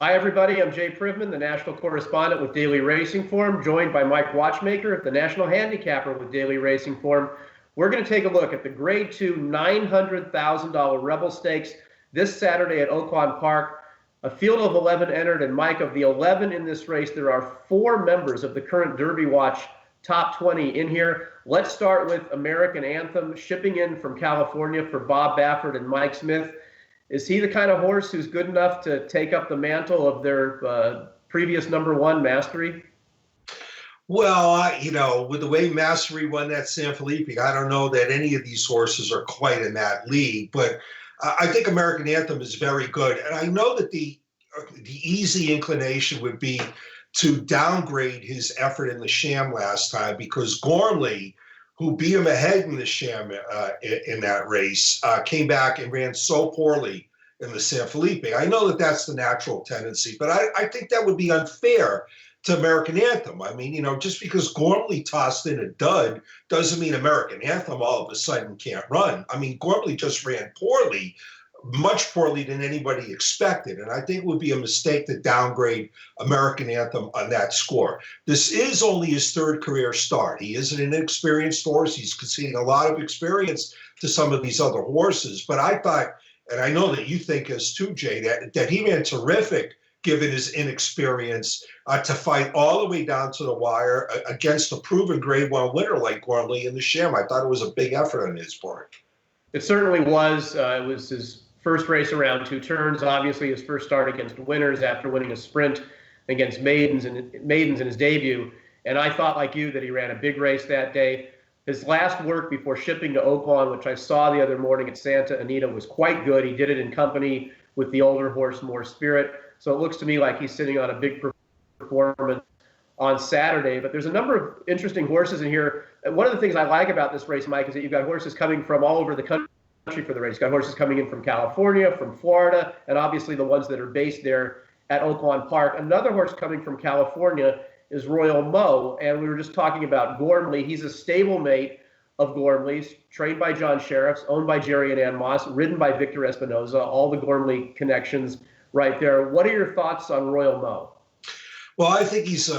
Hi, everybody. I'm Jay Privman, the national correspondent with Daily Racing Form, joined by Mike Watchmaker, the national handicapper with Daily Racing Form. We're going to take a look at the Grade 2 $900,000 Rebel Stakes this Saturday at Oaklawn Park. A field of 11 entered, and Mike, of the 11 in this race, there are 4 members of the current Derby Watch top 20 in here. Let's start with American Anthem, shipping in from California for Bob Baffert and Mike Smith. Is he the kind of horse who's good enough to take up the mantle of their previous #1 Mastery? Well, with the way Mastery won that San Felipe, I don't know that any of these horses are quite in that league. But I think American Anthem is very good. And I know that the easy inclination would be to downgrade his effort in the Sham last time, because Gormley, who beat him ahead in the Sham in that race, came back and ran so poorly in the San Felipe. I know that that's the natural tendency, but I think that would be unfair to American Anthem. I mean, just because Gormley tossed in a dud doesn't mean American Anthem all of a sudden can't run. I mean, Gormley just ran poorly, much poorly than anybody expected. And I think it would be a mistake to downgrade American Anthem on that score. This is only his 3rd career start. He is an inexperienced horse. He's conceding a lot of experience to some of these other horses. But I thought, and I know that you think as too, Jay, that he ran terrific given his inexperience to fight all the way down to the wire against a proven Grade 1 winner like Gormley in the Sham. I thought it was a big effort on his part. It certainly was. It was his first race around 2 turns. Obviously, his first start against winners after winning a sprint against maidens in his debut. And I thought, like you, that he ran a big race that day. His last work before shipping to Oaklawn, which I saw the other morning at Santa Anita, was quite good. He did it in company with the older horse, More Spirit. So it looks to me like he's sitting on a big performance on Saturday. But there's a number of interesting horses in here. And one of the things I like about this race, Mike, is that you've got horses coming from all over the country for the race. You've got horses coming in from California, from Florida, and obviously the ones that are based there at Oaklawn Park. Another horse coming from California is Royal Mo, and we were just talking about Gormley. He's a stablemate of Gormley's, trained by John Sheriffs, owned by Jerry and Ann Moss, ridden by Victor Espinoza, all the Gormley connections right there. What are your thoughts on Royal Mo? Well, I think he's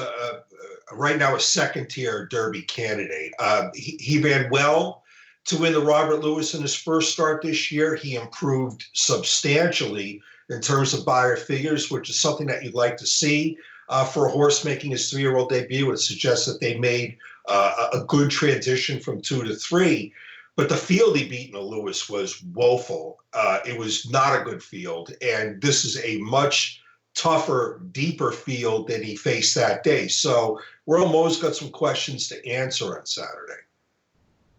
right now a 2nd-tier Derby candidate. He ran well to win the Robert Lewis in his first start this year. He improved substantially in terms of buyer figures, which is something that you'd like to see for a horse making his 3-year-old debut. It suggests that they made a good transition from 2 to 3. But the field he beat in the Lewis was woeful. It was not a good field. And this is a much tougher, deeper field than he faced that day. So Royal Mo's got some questions to answer on Saturday.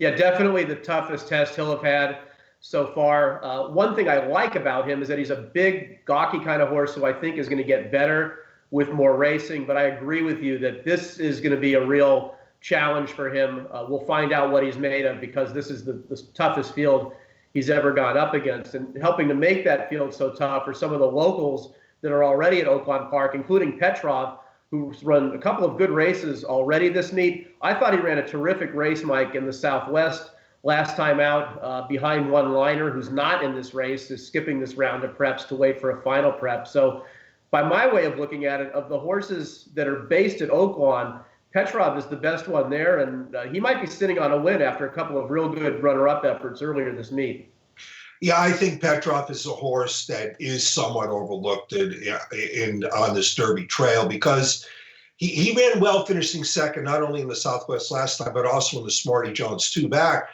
Yeah, definitely the toughest test he'll have had so far. One thing I like about him is that he's a big, gawky kind of horse who I think is going to get better with more racing. But I agree with you that this is going to be a real challenge for him. We'll find out what he's made of, because this is the toughest field he's ever gone up against. And helping to make that field so tough are some of the locals that are already at Oaklawn Park, including Petrov, who's run a couple of good races already this meet. I thought he ran a terrific race, Mike, in the Southwest last time out, behind One Liner, who's not in this race, is skipping this round of preps to wait for a final prep. So by my way of looking at it, of the horses that are based at Oaklawn, Petrov is the best one there, and he might be sitting on a win after a couple of real good runner-up efforts earlier this meet. Yeah, I think Petrov is a horse that is somewhat overlooked on this Derby trail, because he ran well, finishing 2nd, not only in the Southwest last time, but also in the Smarty Jones 2-back,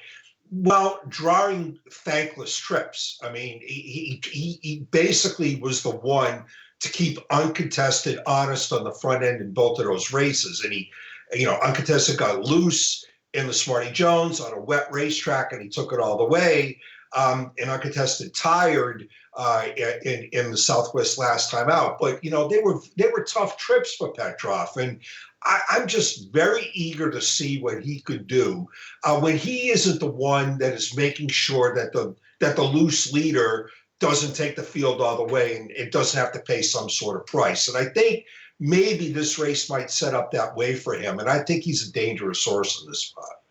while drawing thankless trips. I mean, he basically was the one to keep uncontested honest on the front end in both of those races. And he, uncontested got loose in the Smarty Jones on a wet racetrack, and he took it all the way. And uncontested tired in the Southwest last time out. But, they were tough trips for Petrov. And I'm just very eager to see what he could do when he isn't the one that is making sure that the loose leader doesn't take the field all the way and it doesn't have to pay some sort of price. And I think maybe this race might set up that way for him. And I think he's a dangerous horse in this spot.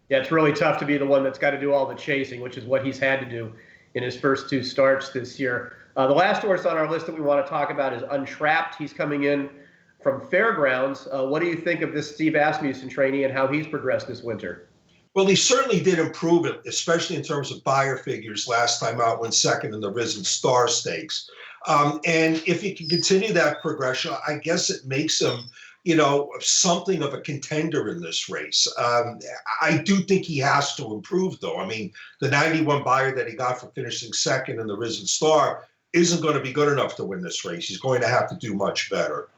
Yeah, it's really tough to be the one that's got to do all the chasing, which is what he's had to do in his first 2 starts this year. The last horse on our list that we want to talk about is Untrapped. He's coming in from Fairgrounds. What do you think of this Steve Asmussen trainee and how he's progressed this winter? Well, he certainly did improve it, especially in terms of buyer figures. Last time out, went second in the Risen Star Stakes. And if he can continue that progression, I guess it makes him, something of a contender in this race. I do think he has to improve, though. I mean, the 91 buyer that he got for finishing second in the Risen Star isn't going to be good enough to win this race. He's going to have to do much better.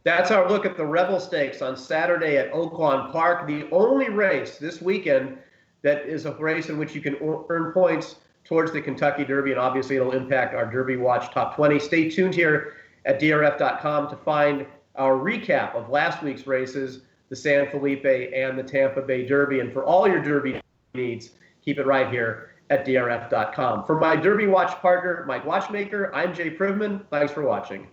That's our look at the Rebel Stakes on Saturday at Oaklawn Park. The only race this weekend that is a race in which you can earn points towards the Kentucky Derby, and obviously it'll impact our Derby Watch Top 20. Stay tuned here at drf.com to find our recap of last week's races, the San Felipe and the Tampa Bay Derby. And for all your Derby needs, keep it right here at drf.com. For my Derby Watch partner, Mike Watchmaker, I'm Jay Privman. Thanks for watching.